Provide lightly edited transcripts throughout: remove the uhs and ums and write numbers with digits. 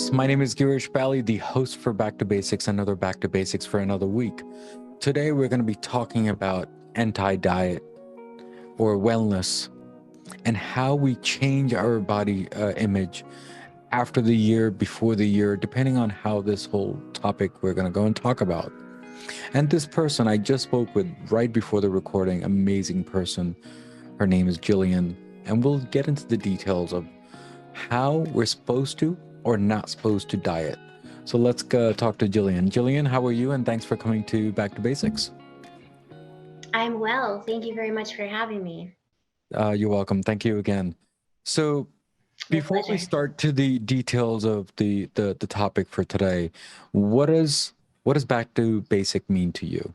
folks. My name is Girish, the host for Back to Basics, another Back to Basics for another week. Today, we're going to be talking about anti-diet or wellness and how we change our body image after the year, before the year, depending on how this whole topic we're going to go and talk about. And this person I just spoke with right before the recording, amazing person. Her name is Jillian, and we'll get into the details of how we're supposed to or not supposed to diet. So let's go talk to Jillian. Jillian, how are you? And thanks for coming to Back to Basics. I'm well. Thank you very much for having me. You're welcome. Thank you again. So My before we pleasure. start to the details of the topic for today, what does Back to Basic mean to you?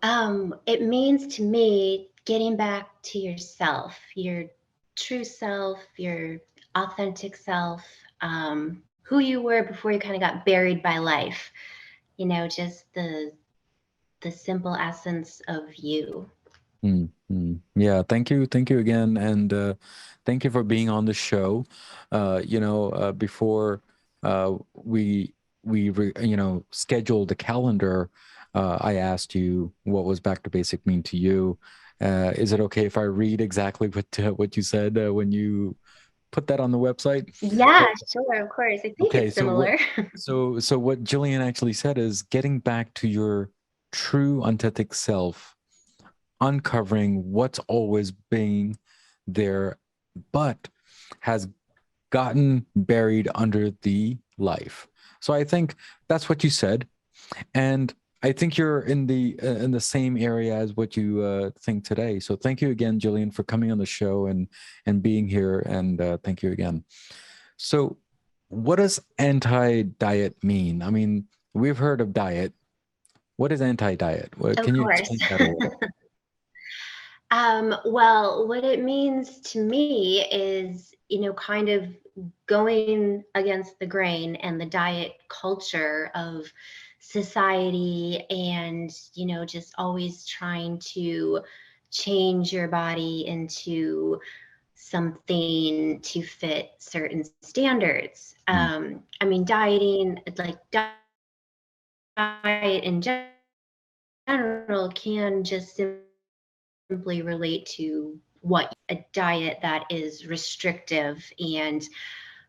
It means to me getting back to yourself, your true self, your authentic self, who you were before you kind of got buried by life. You know, just the simple essence of you. Yeah, thank you again, and thank you for being on the show. Before we scheduled the calendar, I asked you what was Back to Basic mean to you. Is it okay if I read exactly what you said when you put that on the website? Yeah, sure, of course. I think Okay, it's similar. so what Jillian actually said is getting back to your true authentic self, uncovering what's always been there, but has gotten buried under the life. So I think that's what you said, and I think you're in the same area as what you think today. So thank you again, Jillian, for coming on the show and being here, and thank you again. So, what does anti-diet mean? I mean, we've heard of diet. What is anti-diet? Of Can you course. explain that a little? Well, what it means to me is, kind of going against the grain and the diet culture of society and, just always trying to change your body into something to fit certain standards. Mm, I mean, dieting, like diet in general can just simply relate to what a diet that is restrictive and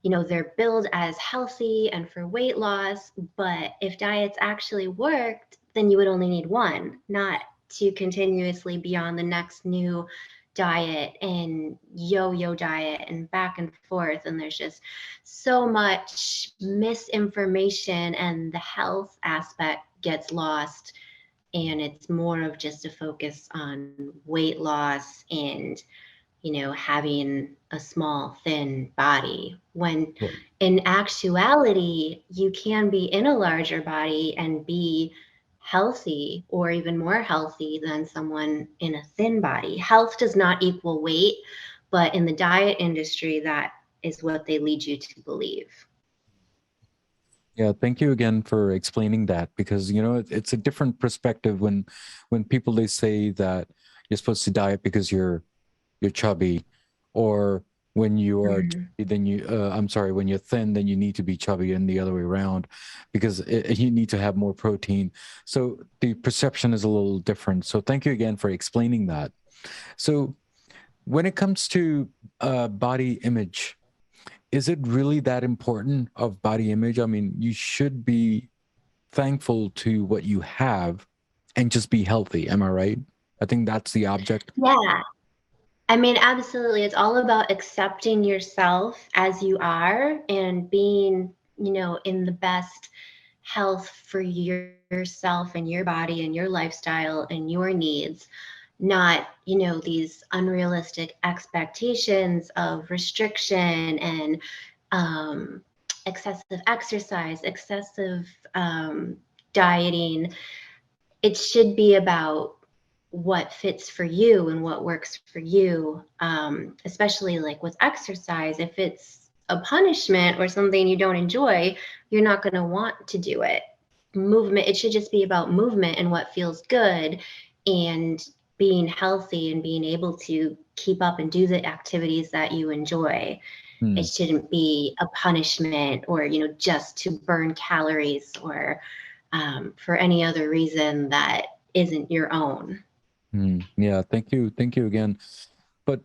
they're billed as healthy and for weight loss, but if diets actually worked, then you would only need one, not to continuously be on the next new diet and yo-yo diet and back and forth. And there's just so much misinformation and the health aspect gets lost, and it's more of just a focus on weight loss and having a small thin body, when right. in actuality you can be in a larger body and be healthy or even more healthy than someone in a thin body. Health does not equal weight, but in the diet industry that is what they lead you to believe. Yeah, thank you again for explaining that, because it's a different perspective when people they say that you're supposed to diet because you're chubby, or when you are Mhm. chubby, then I'm sorry, when you're thin, then you need to be chubby, and the other way around, because you need to have more protein. So the perception is a little different. So thank you again for explaining that. So when it comes to body image, is it really that important of body image? I mean, you should be thankful to what you have and just be healthy. Am I right? I think that's the object. Yeah, I mean, absolutely. It's all about accepting yourself as you are and being, in the best health for yourself and your body and your lifestyle and your needs, not, these unrealistic expectations of restriction and um, excessive exercise, excessive dieting. It should be about what fits for you and what works for you, especially like with exercise. If it's a punishment or something you don't enjoy, you're not going to want to do it. Movement, it should just be about movement and what feels good and being healthy and being able to keep up and do the activities that you enjoy. Hmm. It shouldn't be a punishment or, just to burn calories or for any other reason that isn't your own. Hmm. Yeah, thank you again. But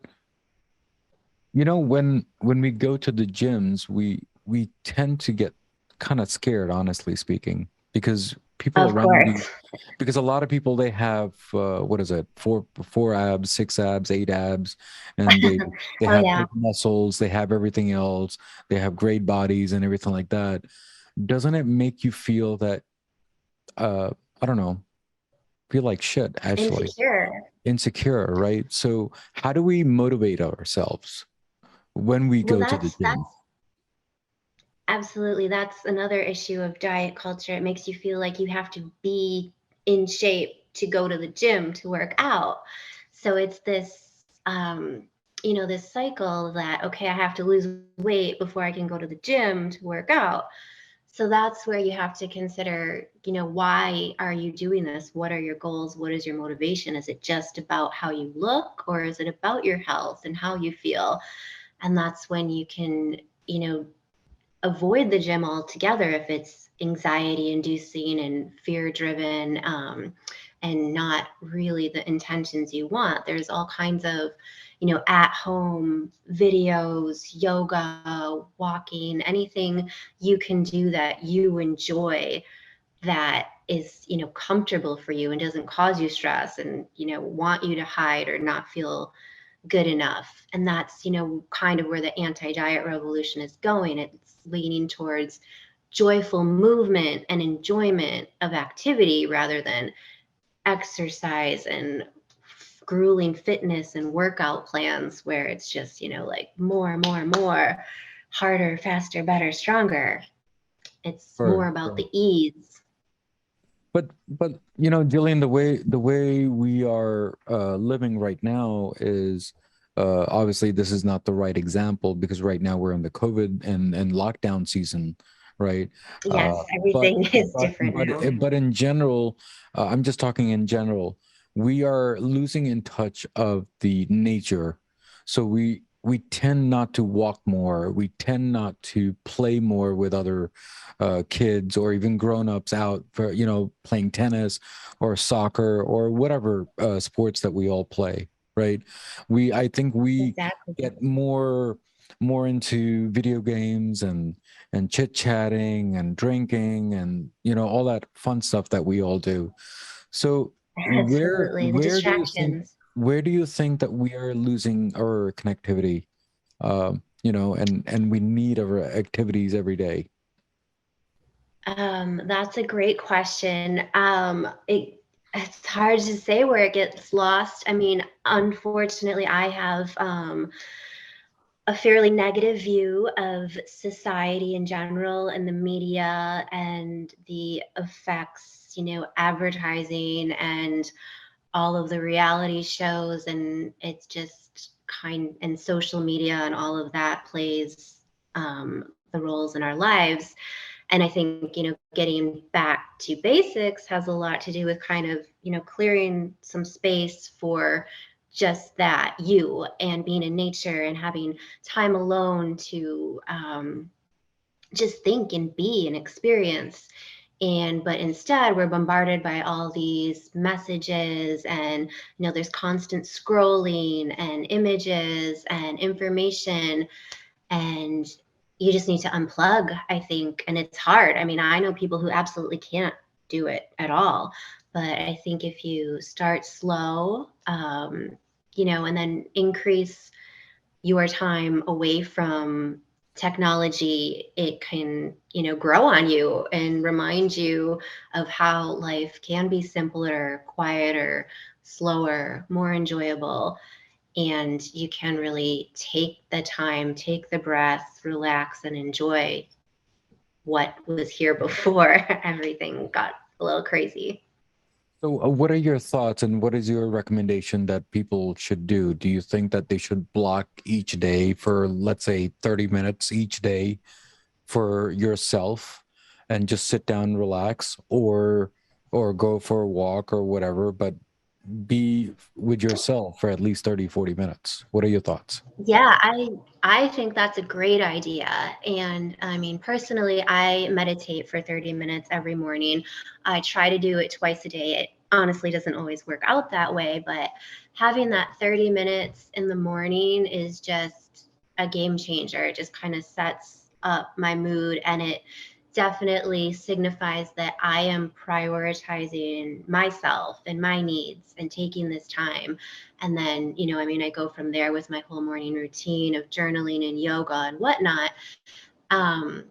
when we go to the gyms, we tend to get kind of scared, honestly speaking, because people Of around course. you, because a lot of people, they have what is it, four abs, six abs, eight abs, and they Oh, have yeah. big muscles, they have everything else, they have great bodies and everything like that. Doesn't it make you feel that uh I don't know, feel like shit, actually? Insecure. Insecure, right? So how do we motivate ourselves when we Well, go to the that's gym? absolutely, that's another issue of diet culture. It makes you feel like you have to be in shape to go to the gym to work out. So it's this, this cycle that, okay, I have to lose weight before I can go to the gym to work out. So that's where you have to consider, why are you doing this? What are your goals? What is your motivation? Is it just about how you look, or is it about your health and how you feel? And that's when you can, avoid the gym altogether if it's anxiety inducing and fear driven, and not really the intentions you want. There's all kinds of, at home videos, yoga, walking, anything you can do that you enjoy, that is, comfortable for you and doesn't cause you stress and, want you to hide or not feel good enough. And that's, kind of where the anti-diet revolution is going. It's leaning towards joyful movement and enjoyment of activity rather than exercise and grueling fitness and workout plans where it's just, like more, harder, faster, better, stronger. It's more Sure, about sure. the ease. But Jillian, the way we are living right now is obviously this is not the right example because right now we're in the COVID and lockdown season, right? Yes, Uh, but everything is different now. but in general, I'm just talking in general. We are losing in touch of the nature, so we tend not to walk more. We tend not to play more with other kids or even grown-ups out for playing tennis or soccer or whatever sports that we all play, right? I think we Exactly. get more into video games and chit-chatting and drinking and all that fun stuff that we all do. So Absolutely. The distractions. where do you think that we are losing our connectivity, and we need our activities every day? That's a great question. It's hard to say where it gets lost. I mean, unfortunately, I have a fairly negative view of society in general and the media and the effects, advertising and all of the reality shows. And it's just and social media and all of that plays the roles in our lives. And I think, getting back to basics has a lot to do with kind of, clearing some space for just that, you, and being in nature and having time alone to just think and be and experience. But instead we're bombarded by all these messages, and there's constant scrolling and images and information, and you just need to unplug, I think. And it's hard. I mean, I know people who absolutely can't do it at all, but I think if you start slow, and then increase your time away from technology, it can, grow on you and remind you of how life can be simpler, quieter, slower, more enjoyable. And you can really take the time, take the breath, relax, and enjoy what was here before everything got a little crazy. So, what are your thoughts and what is your recommendation that people should do? Do you think that they should block each day for, let's say, 30 minutes each day for yourself and just sit down and relax, or go for a walk or whatever, but be with yourself for at least 30, 40 minutes. What are your thoughts? Yeah, I think that's a great idea. And I mean, personally, I meditate for 30 minutes every morning. I try to do it twice a day. It honestly doesn't always work out that way, but having that 30 minutes in the morning is just a game changer. It just kind of sets up my mood, and it definitely signifies that I am prioritizing myself and my needs and taking this time. And then, I mean, I go from there with my whole morning routine of journaling and yoga and whatnot. Um,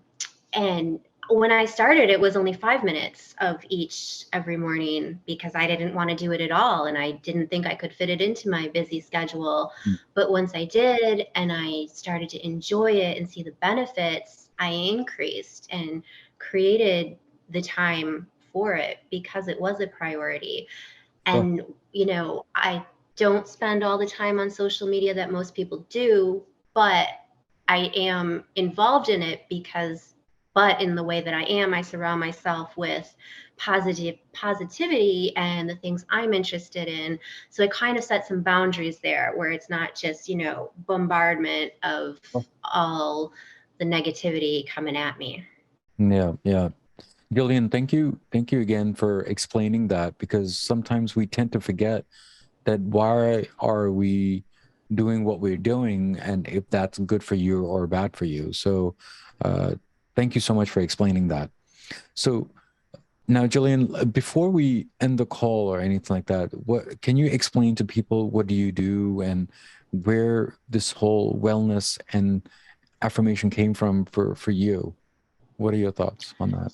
and when I started, it was only 5 minutes of each every morning because I didn't want to do it at all. And I didn't think I could fit it into my busy schedule. Mm. But once I did, and I started to enjoy it and see the benefits, I increased and created the time for it because it was a priority. Sure. And, I don't spend all the time on social media that most people do, but I am involved in it but in the way that I surround myself with positivity and the things I'm interested in. So I kind of set some boundaries there where it's not just, bombardment of all the negativity coming at me. Yeah, yeah. Jillian, thank you. Thank you again for explaining that, because sometimes we tend to forget that why are we doing what we're doing and if that's good for you or bad for you. So thank you so much for explaining that. So now, Jillian, before we end the call or anything like that, what can you explain to people, what do you do and where this whole wellness and affirmation came from for you? What are your thoughts on that?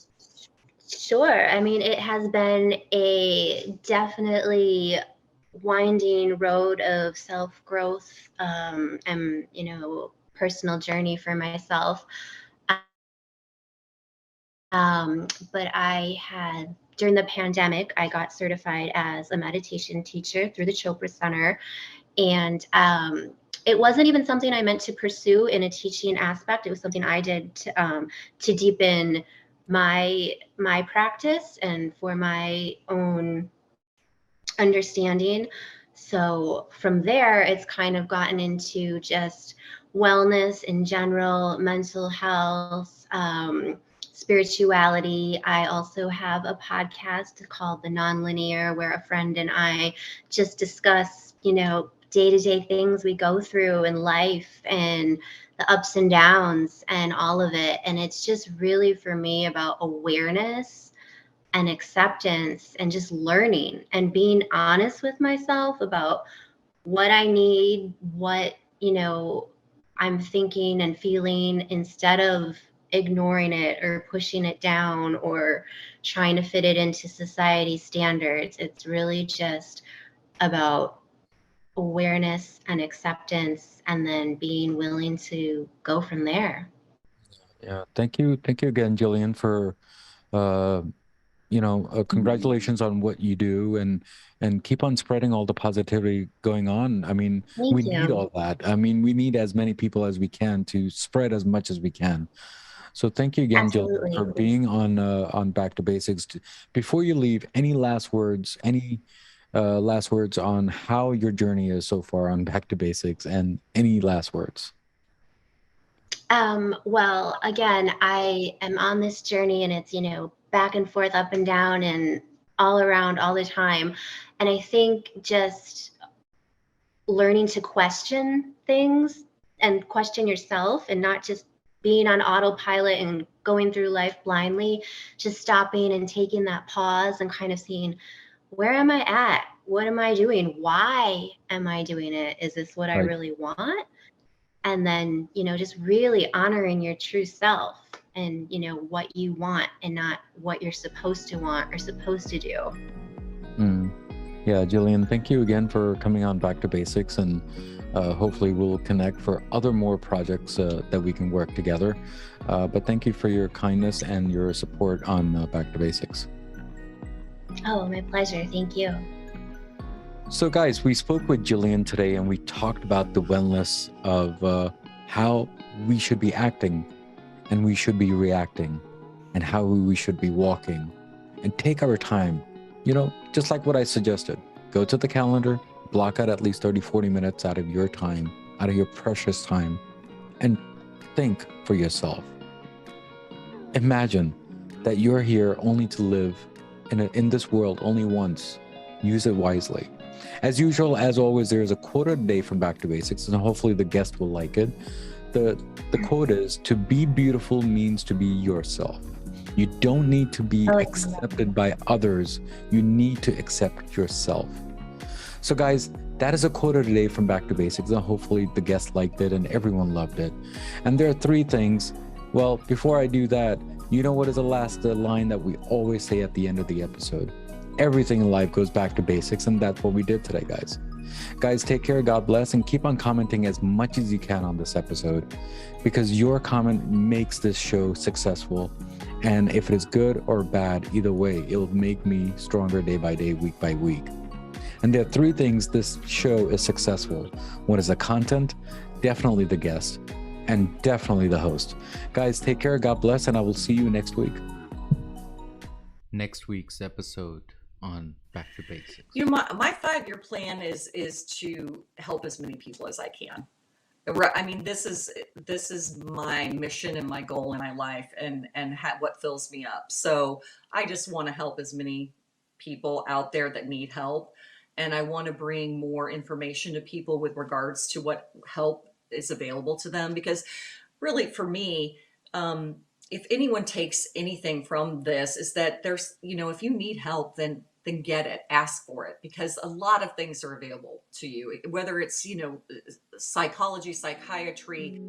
Sure. I mean, it has been a definitely winding road of self-growth, and, personal journey for myself. But during the pandemic, I got certified as a meditation teacher through the Chopra Center. And it wasn't even something I meant to pursue in a teaching aspect. It was something I did to deepen my practice and for my own understanding. So from there, it's kind of gotten into just wellness in general, mental health, spirituality. I also have a podcast called The Nonlinear, where a friend and I just discuss, day-to-day things we go through in life and the ups and downs and all of it. And it's just really, for me, about awareness and acceptance and just learning and being honest with myself about what I need, what, I'm thinking and feeling, instead of ignoring it or pushing it down or trying to fit it into society standards. It's really just about awareness and acceptance, and then being willing to go from there. Yeah, thank you. Thank you again, Jillian, for uh, congratulations on what you do, and keep on spreading all the positivity going on. I mean, we Thank need you. all that. I mean, we need as many people as we can to spread as much as we can. So thank you again, Jillian, Absolutely. for being on Back to Basics. Before you leave, any last words? Any last words on how your journey is so far on Back to Basics, and any last words? Well, again, I am on this journey, and it's, back and forth, up and down, and all around all the time. And I think just learning to question things and question yourself, and not just being on autopilot and going through life blindly, just stopping and taking that pause and kind of seeing, where am I at? What am I doing? Why am I doing it? Is this what I Right. really want? And then, just really honoring your true self and, what you want and not what you're supposed to want or supposed to do. Mm. Yeah, Jillian, thank you again for coming on Back to Basics, and hopefully we'll connect for other more projects that we can work together. But thank you for your kindness and your support on Back to Basics. Oh, my pleasure. Thank you. So guys, we spoke with Jillian today, and we talked about the wellness of how we should be acting and we should be reacting, and how we should be walking and take our time, just like what I suggested. Go to the calendar, block out at least 30, 40 minutes out of your time, out of your precious time, and think for yourself. Imagine that you're here only to live in this world only once. Use it wisely. As usual, as always, there is a quote of the day from Back to Basics, and hopefully the guest will like it. The quote is, to be beautiful means to be yourself. You don't need to be accepted by others. You need to accept yourself. So guys, that is a quote of the day from Back to Basics, and hopefully the guest liked it and everyone loved it. And there are 3 things. Well, before I do that, you know what is the line that we always say at the end of the episode? Everything in life goes back to basics, and that's what we did today, guys. Guys, take care, God bless, and keep on commenting as much as you can on this episode, because your comment makes this show successful. And if it is good or bad, either way, it'll make me stronger day by day, week by week. And there are 3 things this show is successful. One is the content, definitely the guest, and definitely the host. Guys, take care, God bless, and I will see you next week. Next week's episode on Back to Basics. You know, my 5-year plan is to help as many people as I can. I mean, this is my mission and my goal in my life, and what fills me up. So I just want to help as many people out there that need help, and I want to bring more information to people with regards to what help is available to them. Because really, for me, if anyone takes anything from this, is that there's, if you need help, then get it, ask for it, because a lot of things are available to you, whether it's, psychology, psychiatry.